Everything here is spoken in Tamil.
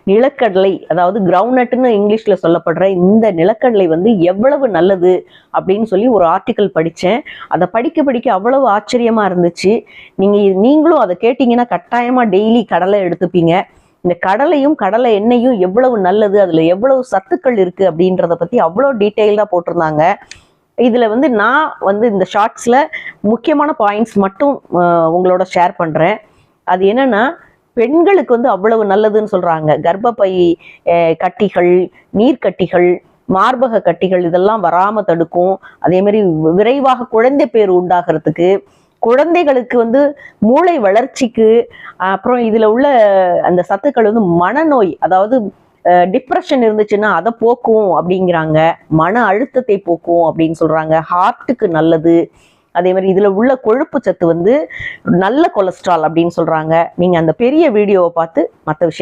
நிலக்கடலை, அதாவது கிரவுண்ட்நட்னு இங்கிலீஷ்ல சொல்லப்படுற இந்த நிலக்கடலை வந்து எவ்வளவு நல்லது அப்படின்னு சொல்லி ஒரு ஆர்டிக்கல் படித்தேன். அதை படிக்க படிக்க அவ்வளவு ஆச்சரியமா இருந்துச்சு. நீங்களும் அதை கேட்டிங்கன்னா கட்டாயமா டெய்லி கடலை எடுத்துப்பீங்க. இந்த கடலையும் கடலை எண்ணெயும் எவ்வளவு நல்லது, அதுல எவ்வளவு சத்துக்கள் இருக்கு அப்படின்றத பத்தி அவ்வளோ டீட்டெயில்டா போட்டிருந்தாங்க. இதுல வந்து நான் வந்து இந்த ஷார்ட்ஸ்ல முக்கியமான பாயிண்ட்ஸ் மட்டும் உங்களோட ஷேர் பண்றேன். அது என்னன்னா, பெண்களுக்கு வந்து அவ்வளவு நல்லதுன்னு சொல்றாங்க. கர்ப்பப்பை கட்டிகள், நீர்க்கட்டிகள், மார்பக கட்டிகள் இதெல்லாம் வராம தடுக்கும். அதே மாதிரி விரைவாக குழந்தை பேர் உண்டாகிறதுக்கு, குழந்தைகளுக்கு வந்து மூளை வளர்ச்சிக்கு, அப்புறம் இதுல உள்ள அந்த சத்துக்கள் வந்து மனநோய், அதாவது டிப்ரெஷன் இருந்துச்சுன்னா அதை போக்கும் அப்படிங்கிறாங்க. மன அழுத்தத்தை போக்கும் அப்படின்னு சொல்றாங்க. ஹார்ட்டுக்கு நல்லது. அதே மாதிரி இதுல உள்ள கொழுப்பு சத்து வந்து நல்ல கொலஸ்ட்ரால் அப்படின்னு சொல்றாங்க. நீங்க அந்த பெரிய வீடியோவை பார்த்து மற்ற விஷயம்